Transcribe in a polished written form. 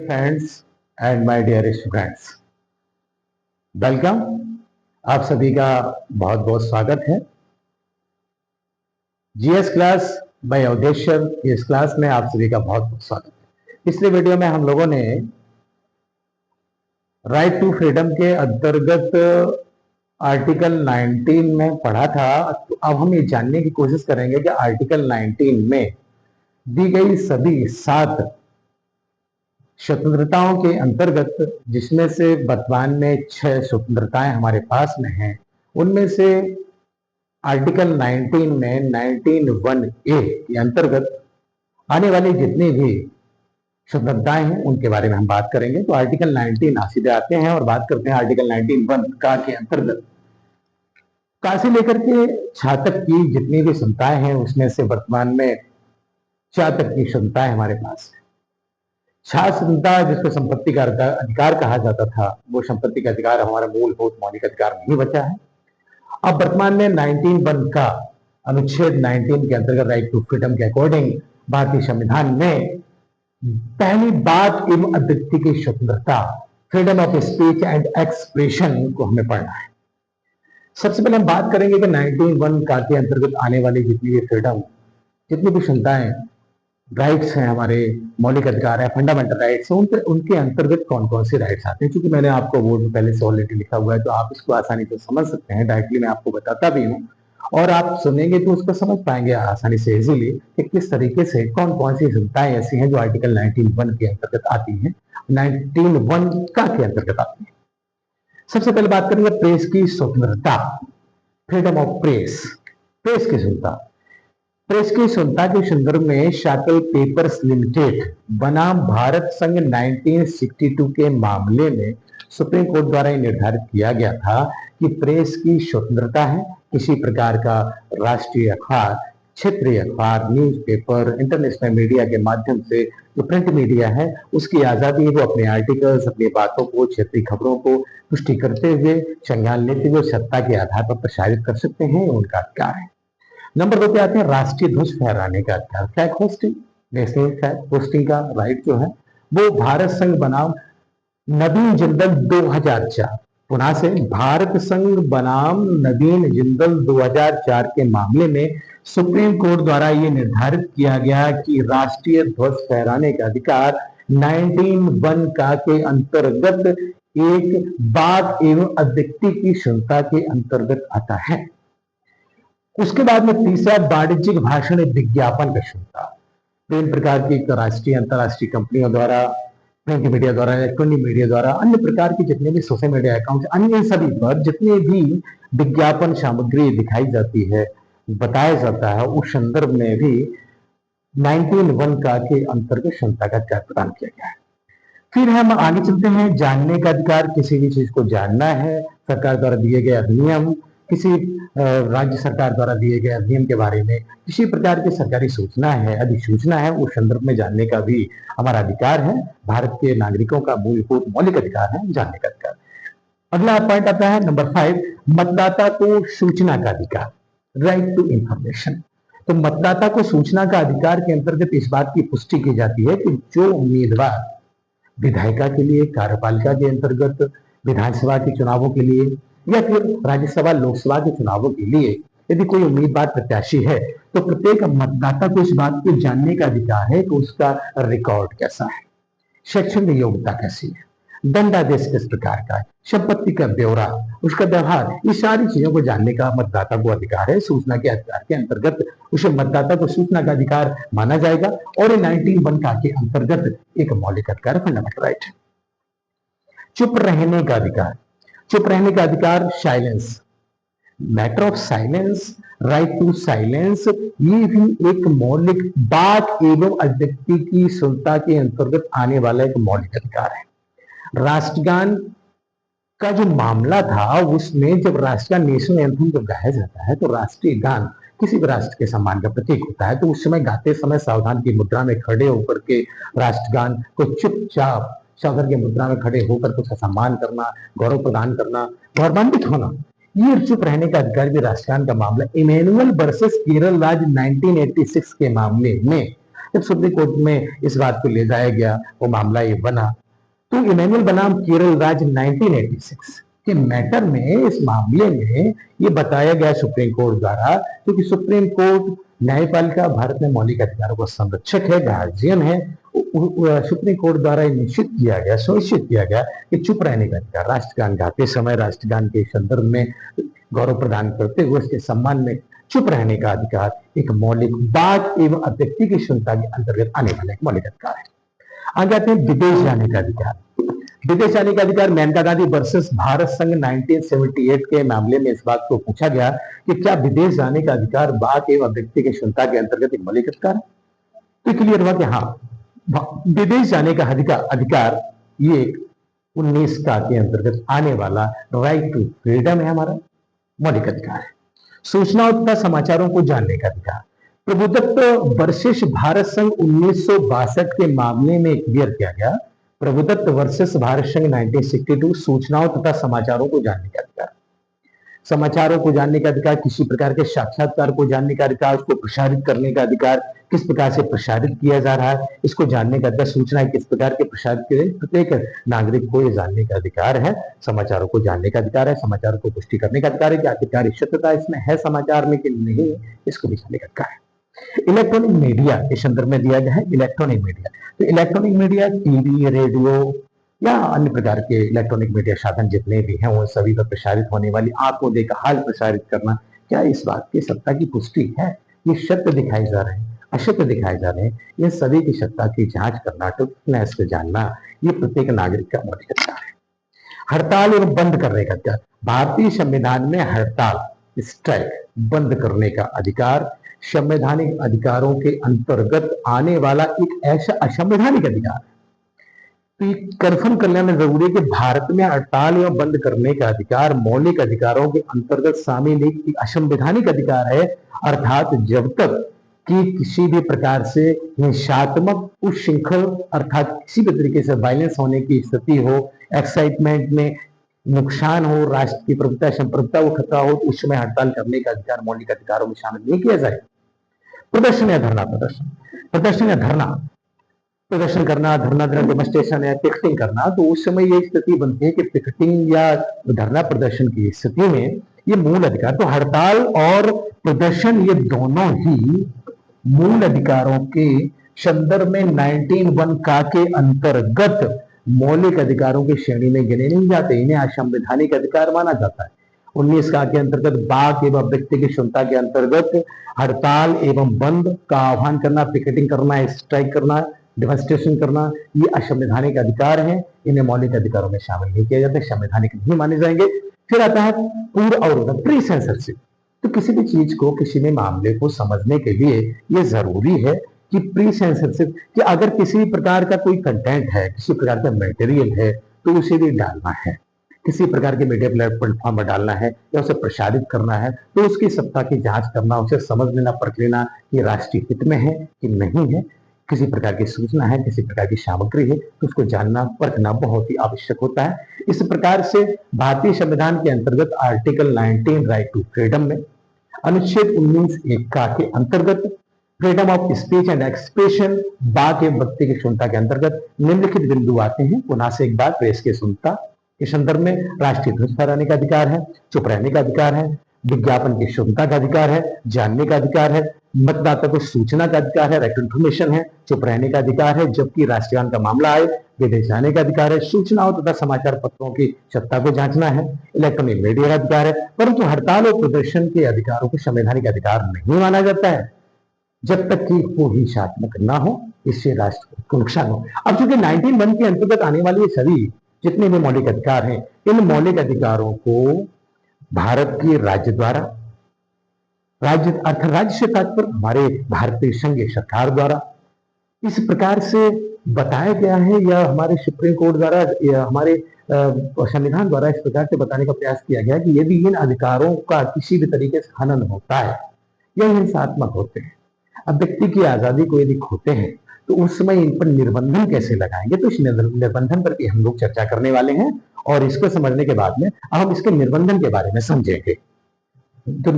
Friends and my dear students, welcome. आप सभी का बहुत बहुत स्वागत है जीएस क्लास बाय अवधेश्वर। इस क्लास में आप सभी का बहुत बहुत स्वागत है। पिछले वीडियो में हम लोगों ने राइट टू फ्रीडम के अंतर्गत आर्टिकल 19 में पढ़ा था। तो अब हम ये जानने की कोशिश करेंगे कि आर्टिकल 19 में दी गई सभी 7 स्वतंत्रताओं के अंतर्गत, जिसमें से वर्तमान में 6 स्वतंत्रताएं हमारे पास में हैं, उनमें से आर्टिकल 19 में 19(1)(a) के अंतर्गत आने वाली जितनी भी स्वतंत्रताएं हैं उनके बारे में हम बात करेंगे। तो आर्टिकल 19 सीधे आते हैं और बात करते हैं आर्टिकल 19(1) का के अंतर्गत का से लेकर के छा तक की जितनी भी क्षमताएं हैं, उसमें से वर्तमान में 4 तक की क्षमताएं हमारे पास है। छात्र क्षमता जिसको संपत्ति का अधिकार कहा जाता था, वो संपत्ति का अधिकार हमारा मूलभूत मौलिक अधिकार नहीं बचा है। अब वर्तमान में 19(1) का अनुच्छेद 19 के अंतर्गत राइट टू फ्रीडम के अकॉर्डिंग भारतीय संविधान में पहली बात एवं अभिव्यक्ति की स्वतंत्रता, freedom of speech and expression को हमें पढ़ना है। सबसे पहले हम बात करेंगे कि 19(1) का के अंतर्गत आने वाली जितनी भी फ्रीडम, जितनी भी क्षमताएं, राइट्स हैं, हमारे मौलिक अधिकार है, फंडामेंटल राइट्स हैं, उनके अंतर्गत कौन कौन से राइट्स आते हैं। क्योंकि मैंने आपको बोर्ड में पहले से ऑलरेडी लिखा हुआ है, तो आप इसको आसानी से समझ सकते हैं। डायरेक्टली मैं आपको बताता भी हूँ और आप सुनेंगे तो उसको समझ पाएंगे आसानी से, इजीली, कि किस तरीके से कौन कौन सी क्षमताएं ऐसी हैं जो आर्टिकल 19(1) के अंतर्गत आती हैं, 19(1) का के अंतर्गत आती है। सबसे पहले बात करेंगे प्रेस की स्वतंत्रता, फ्रीडम ऑफ प्रेस, प्रेस की स्वतंत्रता। प्रेस की स्वतंत्रता के संदर्भ में शाकल पेपर्स लिमिटेड बनाम भारत संघ 1962 के मामले में सुप्रीम कोर्ट द्वारा यह निर्धारित किया गया था कि प्रेस की स्वतंत्रता है, किसी प्रकार का राष्ट्रीय अखबार, क्षेत्रीय अखबार, न्यूज़पेपर, इंटरनेशनल मीडिया के माध्यम से जो प्रिंट मीडिया है उसकी आजादी है, वो अपने आर्टिकल्स, अपनी बातों को, क्षेत्रीय खबरों को पुष्टि करते हुए, संज्ञान लेते हुए सत्ता के आधार पर प्रसारित कर सकते हैं, उनका अधिकार है। नंबर 2 पे आते हैं राष्ट्रीय ध्वज फहराने का अधिकार, flag hosting, national flag hosting का राइट जो है वो भारत संघ बनाम नवीन जिंदल 2004, पुनः से भारत संघ बनाम नवीन जिंदल 2004 के मामले में सुप्रीम कोर्ट द्वारा ये निर्धारित किया गया कि राष्ट्रीय ध्वज फहराने का अधिकार 19(1) का के अंतर्गत एक बात एवं अभिव्यक्ति की क्षमता के अंतर्गत आता है। उसके बाद में तीसरा वाणिज्यिक भाषण विज्ञापन का क्षमता, विभिन्न प्रकार की राष्ट्रीय अंतरराष्ट्रीय कंपनियों द्वारा, प्रिंट मीडिया द्वारा, इलेक्ट्रॉनिक मीडिया द्वारा, अन्य प्रकार की जितने भी सोशल मीडिया अकाउंट, अन्य सभी पर जितने भी विज्ञापन सामग्री दिखाई जाती है, बताया जाता है, उस संदर्भ में भी 19(1) का के अंतर्गत क्षमता का अधिकार प्रदान किया गया है। फिर हम आगे चलते हैं, जानने का अधिकार, किसी भी चीज को जानना है, सरकार द्वारा दिए गए अधिनियम, किसी राज्य सरकार द्वारा दिए गए अधिनियम के बारे में किसी प्रकार की सरकारी सूचना है, अधिसूचना है, उस संदर्भ में जानने का भी हमारा अधिकार है। भारत के नागरिकों का मूलभूत मौलिक अधिकार है जानने का अधिकार। अगला पॉइंट आता है नंबर 5, मतदाता को सूचना का अधिकार, राइट टू इंफॉर्मेशन। तो मतदाता को सूचना का अधिकार के अंतर्गत इस बात की पुष्टि की जाती है कि जो उम्मीदवार विधायिका के लिए, कार्यपालिका के अंतर्गत, विधानसभा के चुनावों के लिए या फिर राज्यसभा लोकसभा के चुनावों के लिए यदि कोई उम्मीदवार प्रत्याशी है, तो प्रत्येक मतदाता को इस बात को जानने का अधिकार है कि उसका रिकॉर्ड कैसा है, शैक्षणिक योग्यता कैसी है, दंडादेश किस प्रकार का है, संपत्ति का ब्यौरा, उसका व्यवहार, ये सारी चीजों को जानने का मतदाता को अधिकार है। सूचना के अधिकार के अंतर्गत उसे मतदाता को सूचना का अधिकार माना जाएगा और ये 19(1) का के अंतर्गत एक मौलिक अधिकार, फंडामेंटल राइट है। चुप रहने का अधिकार, चुप रहने का अधिकार, silence, matter of silence, right to silence, ये भी एक मौलिक बात एवं अभिव्यक्ति की स्वतंत्रता के अंतर्गत आने वाला एक मौलिक अधिकार है। राष्ट्रगान का जो मामला था, उसमें जब राष्ट्रगान, नेशनल एंथम जब गाया जाता है, तो राष्ट्रीय गान किसी भी राष्ट्र के सम्मान का प्रतीक होता है, तो उस समय गाते समय सावधान की मुद्रा में खड़े होकर के राष्ट्रगान को चुपचाप सावधान की मुद्रा में खड़े होकर के उसका सम्मान करना, गौरव प्रदान करना, गौरवान्वित होना, ये चुप रहने का अधिकार भी राष्ट्रगान का मामला। इमैनुअल वर्सेस केरल राज्य 1986 के मामले में जब सुप्रीम कोर्ट में इस बात को ले जाया गया, वो मामला ये बना, तो इमैनुअल बनाम केरल राज्य 1986 के मैटर में, इस मामले में ये बताया गया सुप्रीम कोर्ट द्वारा, क्योंकि सुप्रीम कोर्ट न्यायपालिका भारत में मौलिक अधिकारों का संरक्षक है, गार्जियन है। सुप्रीम कोर्ट द्वारा निश्चित किया गया, सुनिश्चित किया गया कि चुप रहने का अधिकार, राष्ट्रगान गाते समय राष्ट्रगान के संदर्भ में गौरव प्रदान करते हुए उसके सम्मान में चुप रहने का अधिकार एक मौलिक बात एवं अभिव्यक्ति की क्षमता के अंतर्गत आने वाला एक मौलिक अधिकार है। आगे आते हैं विदेश जाने का अधिकार। विदेश जाने का अधिकार मेनका गांधी वर्सेस भारत संघ 1978 के मामले में इस बात को पूछा गया कि क्या विदेश जाने का अधिकार वाक एवं अभिव्यक्ति की क्षमता के अंतर्गत एक मौलिक अधिकार है? तो क्लियर हुआ कि हाँ, विदेश जाने का अधिकार ये 19 का के अंतर्गत आने वाला राइट टू फ्रीडम है, हमारा मौलिक अधिकार है। सूचनाओं तथा समाचारों को जानने का अधिकार, प्रभुदत्त वर्सेस भारत संघ 1962 के मामले में क्लियर किया गया। प्रभुदत्त वर्सेस भारत संघ 1962, सूचनाओं तथा समाचारों को जानने का अधिकार। समाचारों को जानने का अधिकार, किसी प्रकार के साक्षात्कार को जानने का अधिकार, उसको प्रसारित करने का अधिकार, किस प्रकार से प्रसारित किया जा रहा है इसको जानने का अधिकार, सूचनाएं किस प्रकार के प्रसारित किए, प्रत्येक नागरिक को ये जानने का अधिकार है। समाचारों को जानने का अधिकार है, समाचारों को पुष्टि करने का अधिकार है कि आखिरकार सत्यता इसमें है समाचार में कि नहीं है, इसको भी जानने का अधिकार है। इलेक्ट्रॉनिक मीडिया के संदर्भ में दिया गया है। इलेक्ट्रॉनिक मीडिया, तो इलेक्ट्रॉनिक मीडिया टीवी, रेडियो या अन्य प्रकार के इलेक्ट्रॉनिक मीडिया साधन जितने भी हैं, उन सभी पर प्रसारित होने वाली आंखों देखा हाल प्रसारित करना, क्या इस बात की सत्ता की पुष्टि है? ये सत्य दिखाए जा रहे हैं, असत्य दिखाए जा रहे हैं, ये सभी की सत्ता की जांच करना, ट्रूथफुलनेस को जानना, ये प्रत्येक नागरिक का मौलिक अधिकार है। हड़ताल और बंद करने का अधिकार, भारतीय संविधान में हड़ताल, स्ट्राइक, बंद करने का अधिकार संवैधानिक अधिकारों के अंतर्गत आने वाला एक ऐसा असंवैधानिक अधिकार है। तो ये कन्फर्म कर लेना जरूरी है कि भारत में हड़ताल एवं बंद करने का अधिकार मौलिक अधिकारों के अंतर्गत शामिल एक असंवैधानिक अधिकार है। अर्थात जब तक कि किसी भी प्रकार से हिंसात्मक उच्छृंखल अर्थात किसी भी तरीके से वायलेंस होने की स्थिति हो, एक्साइटमेंट में नुकसान हो, राष्ट्र की प्रभुता संप्रभुता को खतरा हो, तो उस समय हड़ताल करने का अधिकार मौलिक अधिकारों में शामिल नहीं किया जाए। प्रदर्शन या धरना, प्रदर्शन या धरना, प्रदर्शन करना, धरना देना, डेमोन्स्ट्रेशन या पिकेटिंग करना, तो उस समय ये स्थिति बनती है कि पिकेटिंग या धरना प्रदर्शन की स्थिति में ये मूल अधिकार, तो हड़ताल और प्रदर्शन ये दोनों ही मूल अधिकारों के संदर्भ में 19(1) का के अंतर्गत मौलिक अधिकारों की श्रेणी में गिने नहीं जाते, इन्हें असंवैधानिक अधिकार माना जाता है। 19 का के अंतर्गत वाक एवं व्यक्ति की क्षमता के अंतर्गत हड़ताल एवं बंद का आह्वान करना, पिकेटिंग करना, स्ट्राइक करना, डेमोन्स्ट्रेशन करना, ये असंवैधानिक अधिकार है, इन्हें मौलिक अधिकारों में शामिल नहीं किया जाता, संवैधानिक नहीं माने जाएंगे। फिर आता है पूर्व अवरोधन, प्री सेंसरशिप। तो किसी भी चीज को, किसी भी मामले को समझने के लिए ये जरूरी है कि प्री सेंसरशिप, कि अगर किसी प्रकार का कोई कंटेंट है, किसी प्रकार का मटेरियल है, तो उसे भी डालना है, किसी प्रकार के मीडिया प्लेटफॉर्म पर डालना है या उसे प्रसारित करना है, तो उसकी सत्ता की जांच करना, उसे समझ लेना, परख लेना कि राष्ट्रीय हित में है कि नहीं है, किसी प्रकार की सूचना है, किसी प्रकार की सामग्री है, तो उसको जानना, परखना बहुत ही आवश्यक होता है। इस प्रकार से भारतीय संविधान के अंतर्गत आर्टिकल 19 राइट टू फ्रीडम में अनुच्छेद 19(1) का के अंतर्गत freedom of speech and expression, वाक एवं व्यक्ति की क्षमता के अंतर्गत निम्नलिखित बिंदु आते हैं। पुनः से एक बार, प्रेस की स्वतंत्रता के संदर्भ में राष्ट्रीय ध्वज फहराने का अधिकार है, चुप रहने का अधिकार है, विज्ञापन की क्षमता का अधिकार है, जानने का अधिकार है, मतदाता को सूचना का अधिकार है, राइट टू इन्फॉर्मेशन है, चुप रहने का अधिकार है, जबकि राष्ट्रगान का मामला आए, विदेश जाने का अधिकार है, सूचनाओं तथा समाचार पत्रों की सत्ता को जांचना है, इलेक्ट्रॉनिक मीडिया का अधिकार है। परंतु हड़ताल और प्रदर्शन के अधिकारों को संवैधानिक अधिकार नहीं माना जाता है जब तक कि वो हिंसात्मक ना हो, इससे राष्ट्र को नुकसान हो। अब चूंकि 19(1) के अंतर्गत आने वाले ये सभी जितने भी मौलिक अधिकार हैं, इन मौलिक अधिकारों को भारत की राज्य द्वारा, राज्य अर्थात राज्य से तात्पर्य हमारे भारतीय संघ सरकार द्वारा इस प्रकार से बताया गया है, या हमारे सुप्रीम कोर्ट द्वारा या हमारे संविधान द्वारा इस प्रकार से बताने का प्रयास किया गया कि यदि इन अधिकारों का किसी भी तरीके से हनन होता है या हिंसात्मक होते हैं, अब व्यक्ति की आजादी को यदि खोते हैं, तो उस समय इन पर निर्बंधन कैसे लगाएंगे, तो इस निर्बंधन पर भी हम लोग चर्चा करने वाले हैं। और इसको समझने के बाद में अब हम इसके निर्बंधन के बारे में समझेंगे। तो